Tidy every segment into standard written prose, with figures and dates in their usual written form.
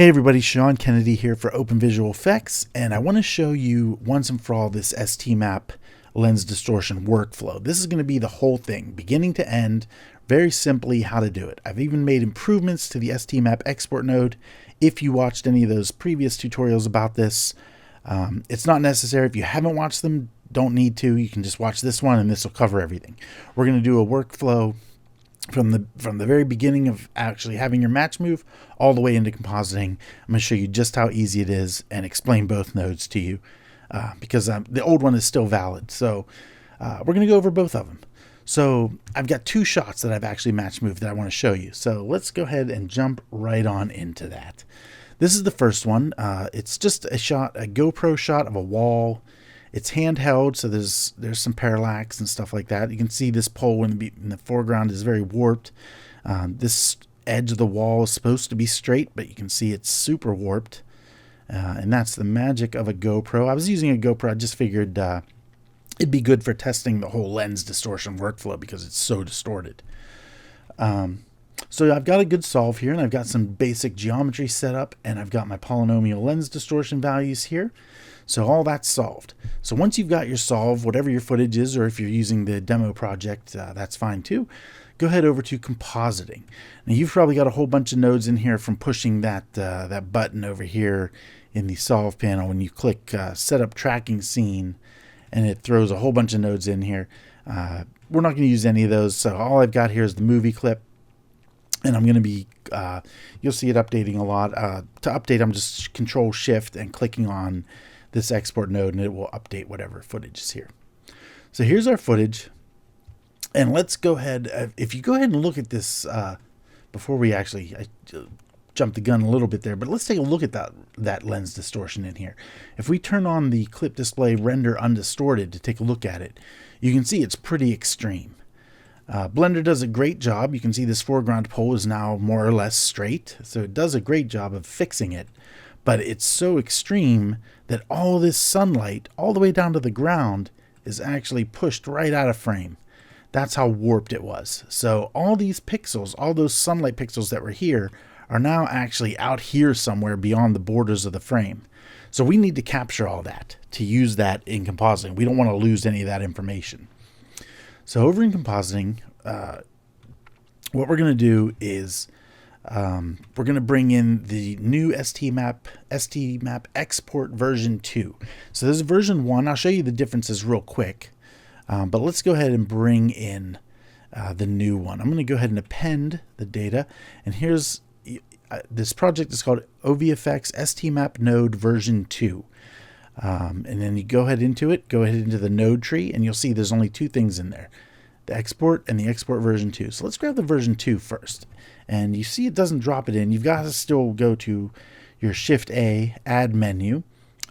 Hey everybody, Sean Kennedy here for Open Visual Effects, and I want to show you once and for all this STmap lens distortion workflow. This is going to be the whole thing, beginning to end, very simply how to do it. I've even made improvements to the STmap Export Node. If you watched any of those previous tutorials about this, it's not necessary. If you haven't watched them, don't need to. You can just watch this one and this will cover everything. We're going to do a workflow from the very beginning of actually having your match move all the way into compositing. I'm going to show you just how easy it is and explain both nodes to you because the old one is still valid. So we're going to go over both of them. So I've got two shots that I've actually match moved that I want to show you. So let's go ahead and jump right on into that. This is the first one. It's just a GoPro shot of a wall. It's handheld, so there's some parallax and stuff like that. You can see this pole in the foreground is very warped. This edge of the wall is supposed to be straight, but you can see it's super warped. And that's the magic of a GoPro. I was using a GoPro. I just figured it'd be good for testing the whole lens distortion workflow because it's so distorted. So I've got a good solve here, and I've got some basic geometry set up, and I've got my polynomial lens distortion values here. So all that's solved. So once you've got your solve, whatever your footage is, or if you're using the demo project, that's fine too. Go ahead over to compositing. Now you've probably got a whole bunch of nodes in here from pushing that button over here in the solve panel when you click set up tracking scene, and it throws a whole bunch of nodes in here. We're not going to use any of those. So all I've got here is the movie clip. And I'm going to be, you'll see it updating a lot. To update, I'm just Control Shift and clicking on this export node, and it will update whatever footage is here. So here's our footage. And let's go ahead, if you go ahead and look at this, before we actually, I jumped the gun a little bit there, but let's take a look at that lens distortion in here. If we turn on the clip display render undistorted to take a look at it, you can see it's pretty extreme. Blender does a great job. You can see this foreground pole is now more or less straight. So it does a great job of fixing it. But it's so extreme that all this sunlight, all the way down to the ground, is actually pushed right out of frame. That's how warped it was. So all these pixels, all those sunlight pixels that were here, are now actually out here somewhere beyond the borders of the frame. So we need to capture all that to use that in compositing. We don't want to lose any of that information. So over in compositing, what we're going to do is we're going to bring in the new STmap Export version 2. So this is version 1. I'll show you the differences real quick, but let's go ahead and bring in the new one. I'm going to go ahead and append the data, and here's this project is called OVFX STmap Node version 2. And then you go ahead into the node tree, and you'll see there's only two things in there, the export and the export version 2. So let's grab the version 2 first. And you see it doesn't drop it in. You've got to still go to your Shift A, add menu,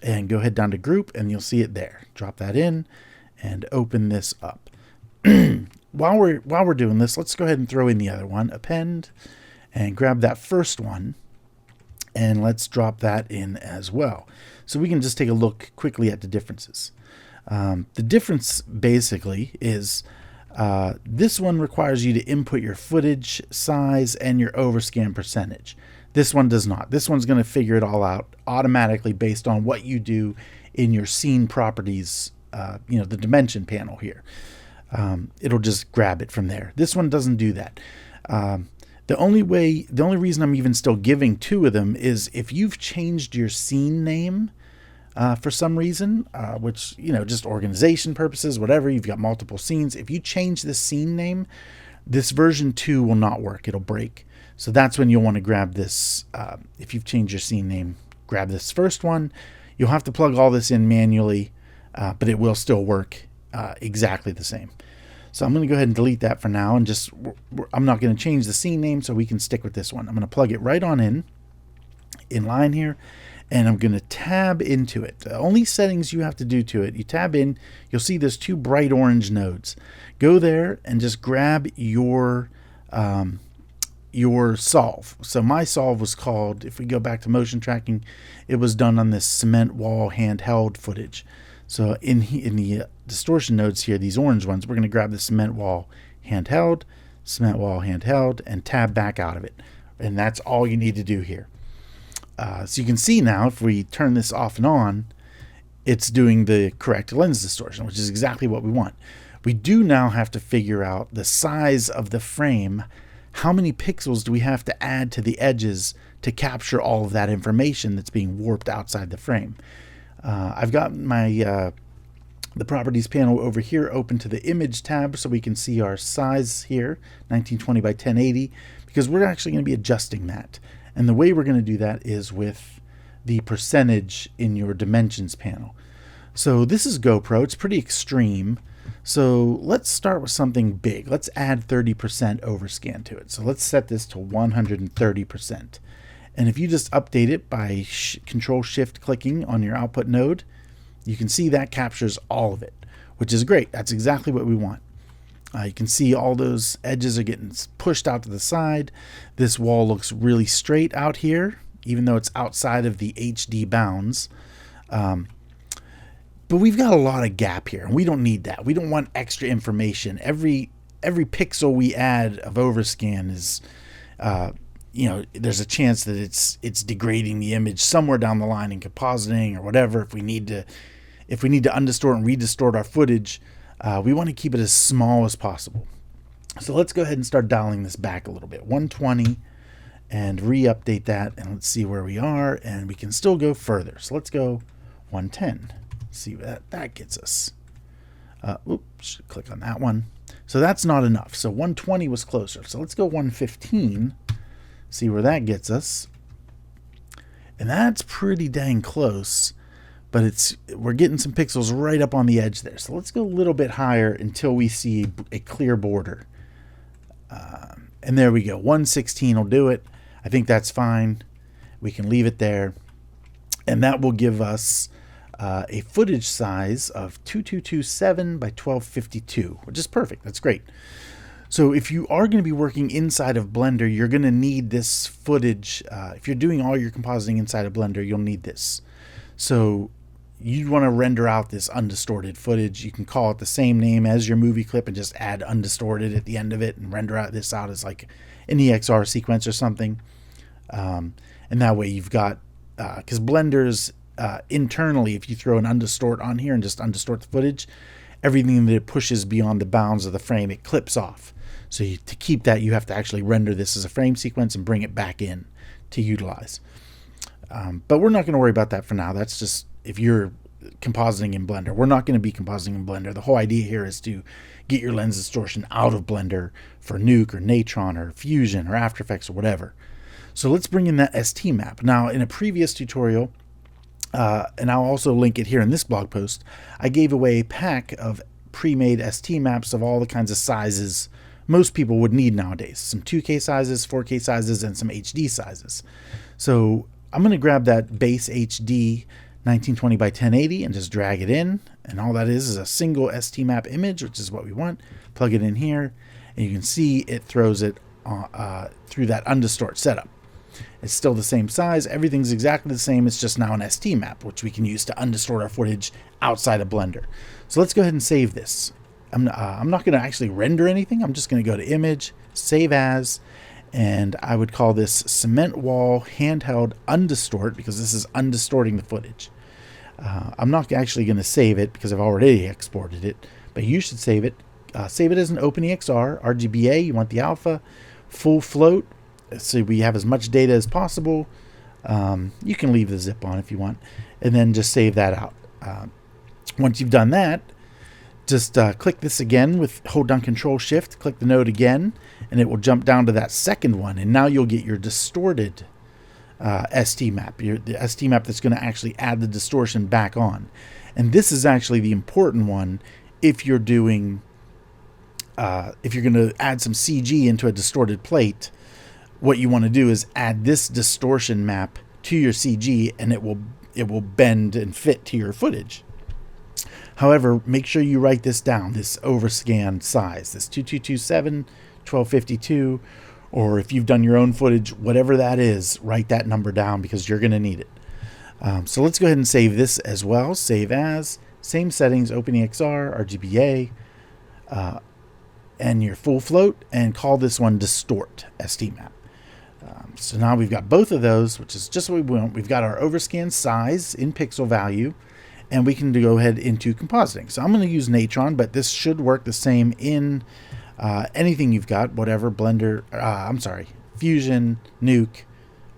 and go ahead down to group, and you'll see it there. Drop that in and open this up. While we're doing this, let's go ahead and throw in the other one, append, and grab that first one. And let's drop that in as well. So we can just take a look quickly at the differences. The difference basically is this one requires you to input your footage size and your overscan percentage. This one does not. This one's going to figure it all out automatically based on what you do in your scene properties, the dimension panel here. It'll just grab it from there. This one doesn't do that. The only reason I'm even still giving two of them is if you've changed your scene name for some reason, which, just organization purposes, whatever, you've got multiple scenes. If you change the scene name, this version 2 will not work. It'll break. So that's when you'll want to grab this. If you've changed your scene name, grab this first one. You'll have to plug all this in manually, but it will still work exactly the same. So I'm going to go ahead and delete that for now, and I'm not going to change the scene name, so we can stick with this one. I'm going to plug it right on in line here, and I'm going to tab into it. The only settings you have to do to it, you tab in, you'll see there's two bright orange nodes. Go there and just grab your solve. So my solve was called, if we go back to motion tracking, it was done on this cement wall handheld footage. So in the distortion nodes here, these orange ones, we're going to grab the cement wall handheld, and tab back out of it. And that's all you need to do here. So you can see now, if we turn this off and on, it's doing the correct lens distortion, which is exactly what we want. We do now have to figure out the size of the frame. How many pixels do we have to add to the edges to capture all of that information that's being warped outside the frame? I've got my the properties panel over here open to the image tab so we can see our size here, 1920 by 1080, because we're actually going to be adjusting that. And the way we're going to do that is with the percentage in your dimensions panel. So this is GoPro. It's pretty extreme. So let's start with something big. Let's add 30% overscan to it. So let's set this to 130%. And if you just update it by Control-Shift clicking on your output node, you can see that captures all of it, which is great. That's exactly what we want. You can see all those edges are getting pushed out to the side. This wall looks really straight out here, even though it's outside of the HD bounds. But we've got a lot of gap here, and we don't need that. We don't want extra information. Every pixel we add of overscan is, there's a chance that it's degrading the image somewhere down the line in compositing or whatever. If we need to undistort and redistort our footage, we want to keep it as small as possible. So let's go ahead and start dialing this back a little bit. 120 and re-update that, and let's see where we are, and we can still go further. So let's go 110. See what that gets us. Oops, click on that one. So that's not enough. So 120 was closer. So let's go 115. See where that gets us. And that's pretty dang close, but we're getting some pixels right up on the edge there. So let's go a little bit higher until we see a clear border. And there we go. 116 will do it. I think that's fine. We can leave it there. And that will give us a footage size of 2227 by 1252, which is perfect. That's great. So if you are going to be working inside of Blender, you're going to need this footage. If you're doing all your compositing inside of Blender, you'll need this. So you'd want to render out this undistorted footage. You can call it the same name as your movie clip and just add undistorted at the end of it and render out this out as like an EXR sequence or something. And that way you've got, because Blender's internally, if you throw an undistort on here and just undistort the footage, everything that it pushes beyond the bounds of the frame, it clips off. So to keep that, you have to actually render this as a frame sequence and bring it back in to utilize. But we're not going to worry about that for now. That's just if you're compositing in Blender. We're not going to be compositing in Blender. The whole idea here is to get your lens distortion out of Blender for Nuke or Natron or Fusion or After Effects or whatever. So let's bring in that STmap. Now, in a previous tutorial, and I'll also link it here in this blog post, I gave away a pack of pre-made STmaps of all the kinds of sizes most people would need nowadays. Some 2K sizes, 4K sizes, and some HD sizes. So I'm going to grab that base HD 1920 by 1080 and just drag it in. And all that is a single STmap image, which is what we want. Plug it in here, and you can see it throws it through that undistort setup. It's still the same size. Everything's exactly the same. It's just now an STmap, which we can use to undistort our footage outside of Blender. So let's go ahead and save this. I'm not going to actually render anything. I'm just going to go to Image, Save As, and I would call this Cement Wall Handheld Undistort because this is undistorting the footage. I'm not actually going to save it because I've already exported it, but you should save it. Save it as an OpenEXR, RGBA. You want the alpha, full float, so we have as much data as possible. You can leave the zip on if you want, and then just save that out. Once you've done that, just click this again hold down Control-Shift, click the node again, and it will jump down to that second one, and now you'll get your distorted STmap, the STmap that's going to actually add the distortion back on. And this is actually the important one if you're doing, if you're going to add some CG into a distorted plate. What you want to do is add this distortion map to your CG, and it will bend and fit to your footage. However, make sure you write this down, this overscan size, this 2227, 1252, or if you've done your own footage, whatever that is, write that number down because you're going to need it. So let's go ahead and save this as well. Save as, same settings, OpenEXR, RGBA, and your full float, and call this one Distort STmap. So now we've got both of those, which is just what we want. We've got our overscan size in pixel value, and we can go ahead into compositing. So I'm going to use Natron, but this should work the same in anything you've got, whatever, Blender, Fusion, Nuke,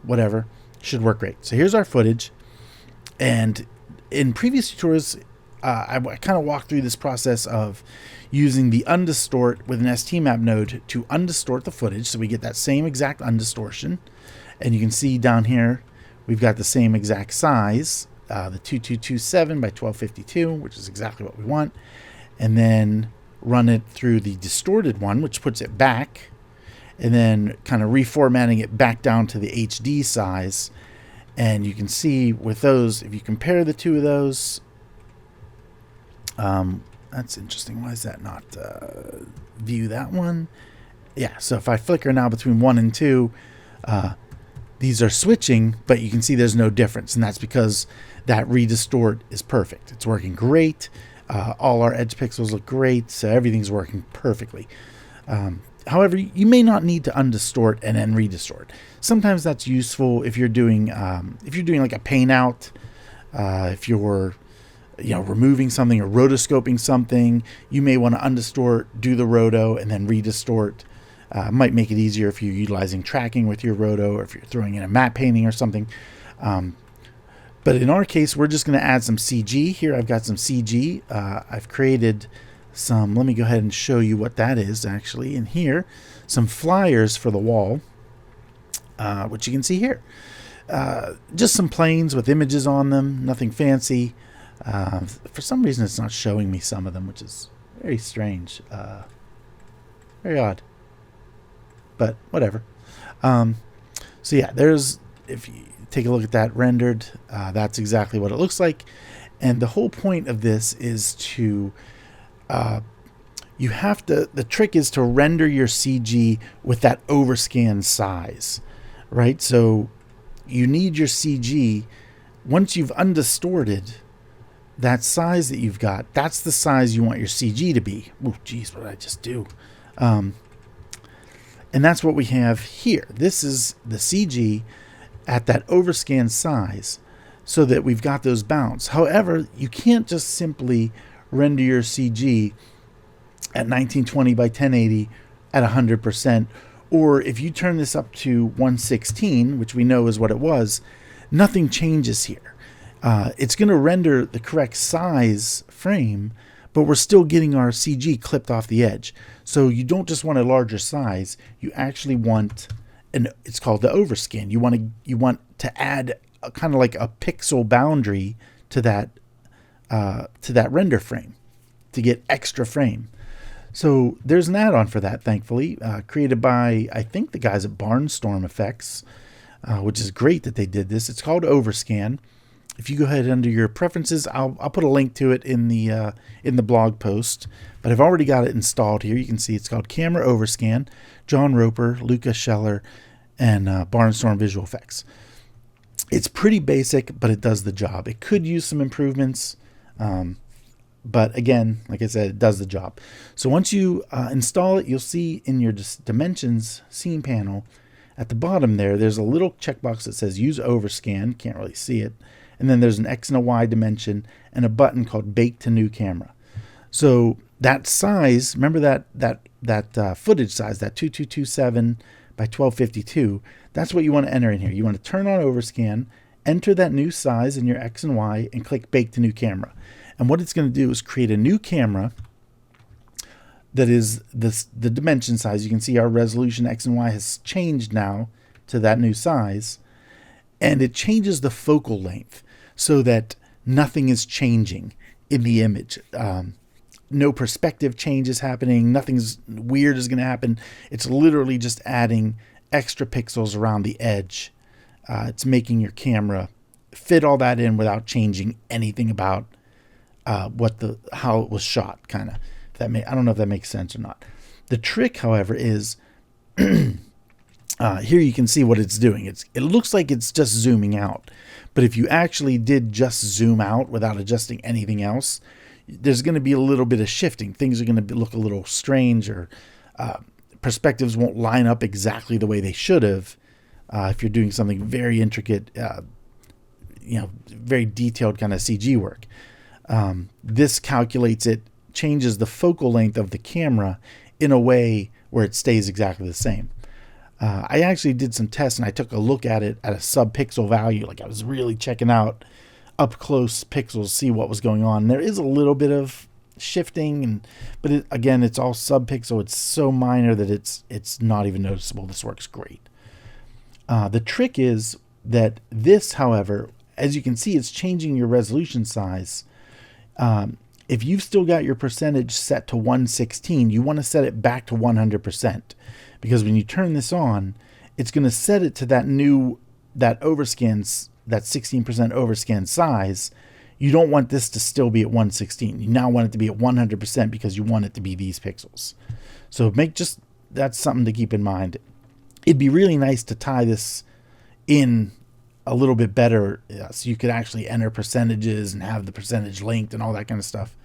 whatever, should work great. So here's our footage. And in previous tutorials, I kind of walked through this process of using the undistort with an STmap node to undistort the footage, so we get that same exact undistortion. And you can see down here we've got the same exact size, the 2227 by 1252, which is exactly what we want. And then run it through the distorted one, which puts it back, and then kind of reformatting it back down to the HD size. And you can see with those, if you compare the two of those, that's interesting. Why is that not view that one? Yeah, so if I flicker now between 1 and 2, these are switching, but you can see there's no difference, and that's because that redistort is perfect. It's working great. All our edge pixels look great, so everything's working perfectly. However, you may not need to undistort and then redistort. Sometimes that's useful if you're doing like a paint out, if you're removing something or rotoscoping something. You may want to undistort, do the roto, and then redistort. Might make it easier if you're utilizing tracking with your roto, or if you're throwing in a matte painting or something. But in our case, we're just going to add some CG. Here I've got some CG. I've created some, let me go ahead and show you what that is actually. In here, some flyers for the wall, which you can see here. Just some planes with images on them, nothing fancy. For some reason it's not showing me some of them, which is very strange. Very odd. But whatever. So yeah, if you take a look at that rendered, that's exactly what it looks like. And the whole point of this is to, the trick is to render your CG with that overscan size, right? So you need your CG, once you've undistorted that size that you've got, that's the size you want your CG to be. Oh, geez, what did I just do? And that's what we have here. This is the CG at that overscan size, so that we've got those bounds. However, you can't just simply render your CG at 1920 by 1080 at 100%, or if you turn this up to 116, which we know is what it was, nothing changes here. It's going to render the correct size frame, but we're still getting our CG clipped off the edge. So you don't just want a larger size, you actually want it's called the overscan. You want to add kind of like a pixel boundary to that render frame to get extra frame. So there's an add-on for that, thankfully, created by, I think, the guys at Barnstorm Effects, which is great that they did this. It's called Overscan. If you go ahead under your preferences, I'll put a link to it in the blog post. But I've already got it installed here. You can see it's called Camera Overscan. John Roper, Luca Scheller, and Barnstorm Visual Effects. It's pretty basic, but it does the job. It could use some improvements, but again, like I said, it does the job. So once you install it, you'll see in your dimensions scene panel at the bottom there's a little checkbox that says Use Overscan. Can't really see it. And then there's an X and a Y dimension and a button called Bake to New Camera. So that size, remember that footage size, that 2227 by 1252, that's what you want to enter in here. You want to turn on Overscan, enter that new size in your X and Y, and click Bake to New Camera. And what it's going to do is create a new camera that is the dimension size. You can see our resolution X and Y has changed now to that new size. And it changes the focal length so that nothing is changing in the image. No perspective change is happening. Nothing's weird is going to happen. It's literally just adding extra pixels around the edge. It's making your camera fit all that in without changing anything about how it was shot. Kind of. I don't know if that makes sense or not. The trick, however, is here you can see what it's doing. It looks like it's just zooming out, but if you actually did just zoom out without adjusting anything else, there's going to be a little bit of shifting. Things are going to look a little strange, or perspectives won't line up exactly the way they should have if you're doing something very intricate, very detailed kind of CG work. This calculates it, changes the focal length of the camera in a way where it stays exactly the same. I actually did some tests and I took a look at it at a sub-pixel value. Like I was really checking out up close pixels, see what was going on. There is a little bit of shifting, but again, it's all sub-pixel. It's so minor that it's not even noticeable. This works great. The trick is that this, however, as you can see, it's changing your resolution size. If you've still got your percentage set to 116, you want to set it back to 100%, because when you turn this on, it's going to set it to that overscan, that 16% overscan size. You don't want this to still be at 116. You now want it to be at 100% because you want it to be these pixels. So that's something to keep in mind. It'd be really nice to tie this in a little bit better, so you could actually enter percentages and have the percentage linked and all that kind of stuff.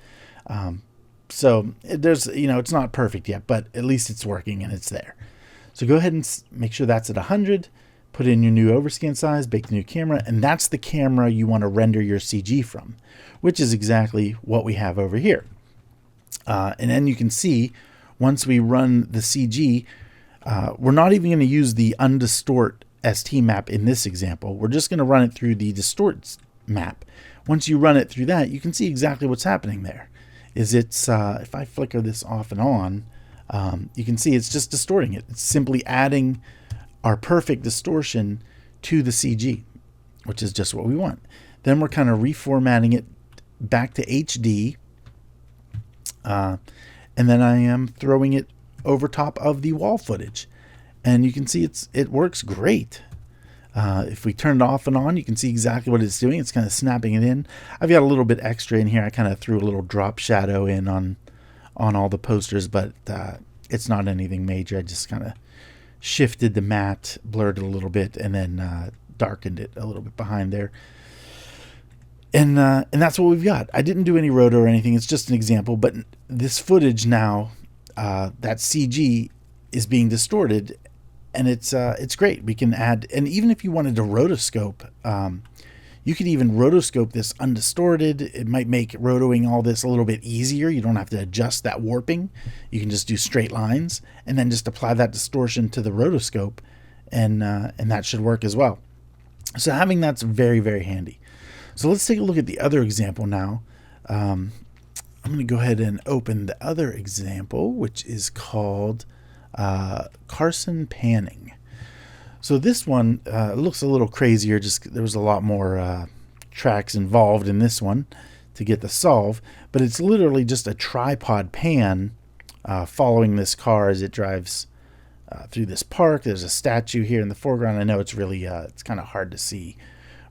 So there's, it's not perfect yet, but at least it's working and it's there. So go ahead and make sure that's at 100, put in your new overscan size, bake the new camera, and that's the camera you want to render your CG from, which is exactly what we have over here. And then you can see once we run the CG, we're not even going to use the undistort STmap in this example. We're just going to run it through the distort map. Once you run it through that, you can see exactly what's happening there. If I flicker this off and on, you can see it's just distorting it. It's simply adding our perfect distortion to the CG, which is just what we want. Then we're kind of reformatting it back to HD, and then I am throwing it over top of the wall footage, and you can see it works great. If we turn it off and on, you can see exactly what it's doing. It's kind of snapping it in. I've got a little bit extra in here. I kind of threw a little drop shadow in on all the posters, but it's not anything major. I just kind of shifted the matte, blurred it a little bit, and then darkened it a little bit behind there. And that's what we've got. I didn't do any roto or anything. It's just an example, but this footage now, that CG is being distorted, and it's great. We can add, and even if you wanted to rotoscope, you could even rotoscope this undistorted. It might make rotoing all this a little bit easier. You don't have to adjust that warping. You can just do straight lines and then just apply that distortion to the rotoscope, and that should work as well. So having that's very, very handy. So let's take a look at the other example now. I'm going to go ahead and open the other example, which is called Carson panning. So this one looks a little crazier. Just there was a lot more tracks involved in this one to get the solve, but it's literally just a tripod pan following this car as it drives through this park. There's a statue here in the foreground. I know it's really it's kind of hard to see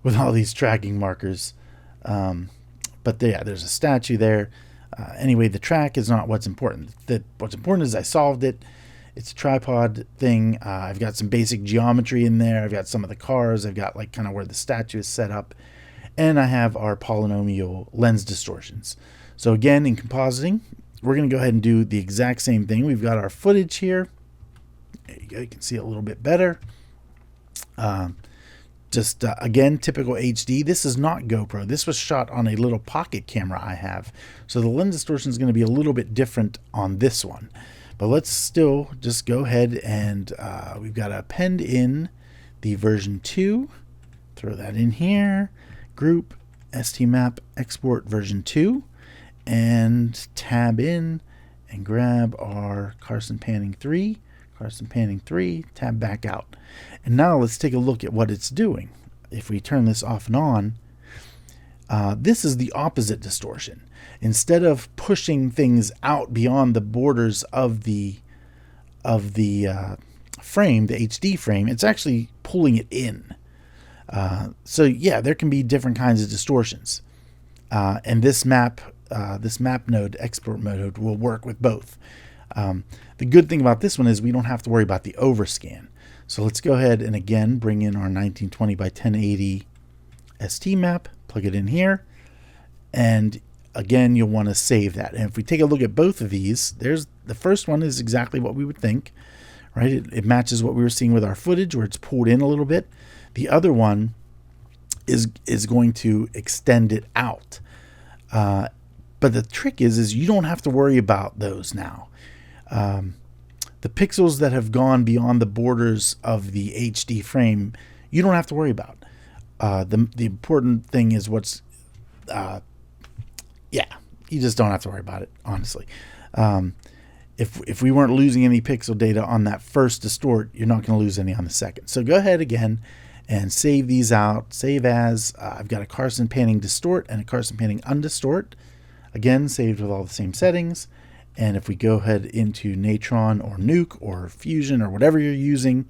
with all these tracking markers, but yeah, there's a statue there. Anyway, the track is not what's important. What's important is I solved it. It's a tripod thing. I've got some basic geometry in there. I've got some of the cars. I've got like kind of where the statue is set up. And I have our polynomial lens distortions. So again, in compositing, we're going to go ahead and do the exact same thing. We've got our footage here. There you go. You can see it a little bit better. Again, typical HD. This is not GoPro. This was shot on a little pocket camera I have. So the lens distortion is going to be a little bit different on this one. But let's still just go ahead and we've got to append in the version 2. Throw that in here. Group STmap Export version 2. And tab in and grab our Carson panning 3. Carson panning 3. Tab back out. And now let's take a look at what it's doing. If we turn this off and on, this is the opposite distortion. Instead of pushing things out beyond the borders of the frame, the HD frame, it's actually pulling it in. So yeah, there can be different kinds of distortions, and this map node, export node, will work with both. The good thing about this one is we don't have to worry about the overscan. So let's go ahead and again bring in our 1920 by 1080 STmap, plug it in here, and again, you'll want to save that. And if we take a look at both of these, there's the first one is exactly what we would think, right? It matches what we were seeing with our footage, where it's pulled in a little bit. The other one is going to extend it out. But the trick is you don't have to worry about those now. The pixels that have gone beyond the borders of the HD frame, you don't have to worry about. The important thing is what's, yeah, you just don't have to worry about it, honestly. If we weren't losing any pixel data on that first distort, you're not going to lose any on the second. So go ahead again and save these out. Save as, I've got a Carson panning distort and a Carson panning undistort. Again, saved with all the same settings. And if we go ahead into Natron or Nuke or Fusion or whatever you're using,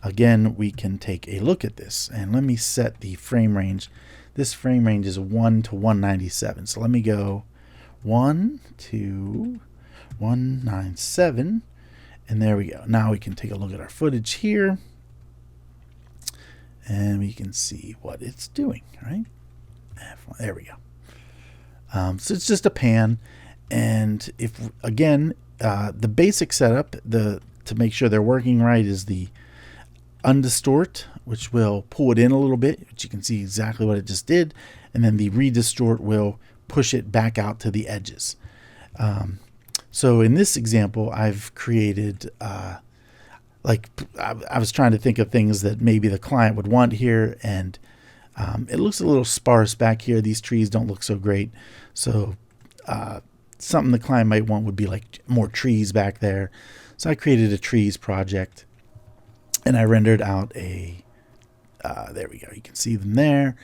again, we can take a look at this. And let me set the frame range. This frame range is 1 to 197. So let me go 1 to 197. And there we go. Now we can take a look at our footage here. And we can see what it's doing, right? There we go. So it's just a pan, and if again the basic setup to make sure they're working right is the undistort, which will pull it in a little bit, which you can see exactly what it just did, and then the redistort will push it back out to the edges. So in this example, I've created like I was trying to think of things that maybe the client would want here, and it looks a little sparse back here. These trees don't look so great. So something the client might want would be like more trees back there. So I created a trees project, and I rendered out a, there we go. You can see them there.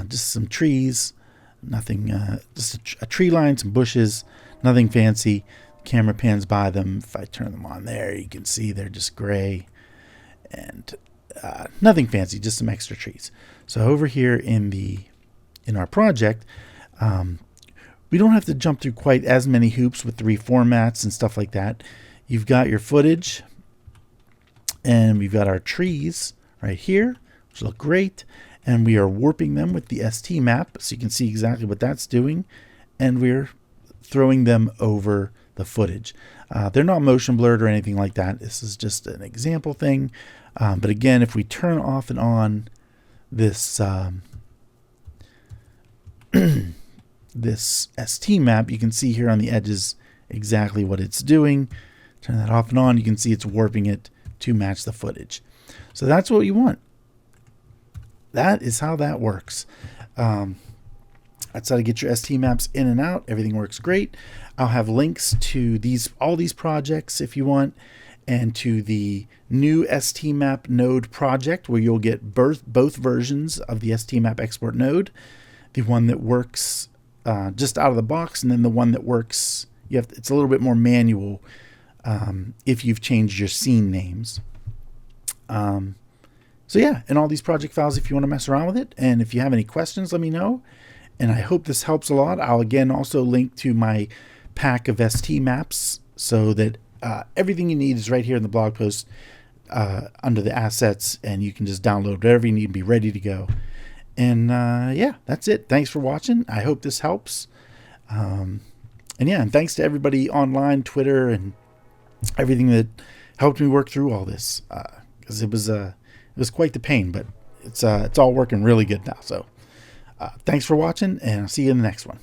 Just some trees, nothing, just a tree line, some bushes, nothing fancy. The camera pans by them. If I turn them on there, you can see they're just gray and nothing fancy, just some extra trees. So over here in our project, we don't have to jump through quite as many hoops with the reformats and stuff like that. You've got your footage, and we've got our trees right here, which look great, and we are warping them with the STmap, so you can see exactly what that's doing, and we're throwing them over the footage. They're not motion blurred or anything like that. This is just an example thing. But again, if we turn off and on this this STmap, you can see here on the edges exactly what it's doing. Turn that off and on, you can see it's warping it to match the footage. So that's what you want. That is how that works. That's how to get your STmaps in and out. Everything works great. I'll have links to all these projects if you want, and to the new STmap Node project, where you'll get both versions of the STmap Export Node. The one that works just out of the box, and then the one that works, it's a little bit more manual if you've changed your scene names. So yeah, and all these project files if you want to mess around with it. And if you have any questions, let me know. And I hope this helps a lot. I'll again also link to my pack of STmaps, so that everything you need is right here in the blog post under the assets, and you can just download whatever you need and be ready to go. And yeah, that's it. Thanks for watching. I hope this helps. And yeah, and thanks to everybody online, Twitter, and everything that helped me work through all this, because it was quite the pain, but it's all working really good now. So thanks for watching, and I'll see you in the next one.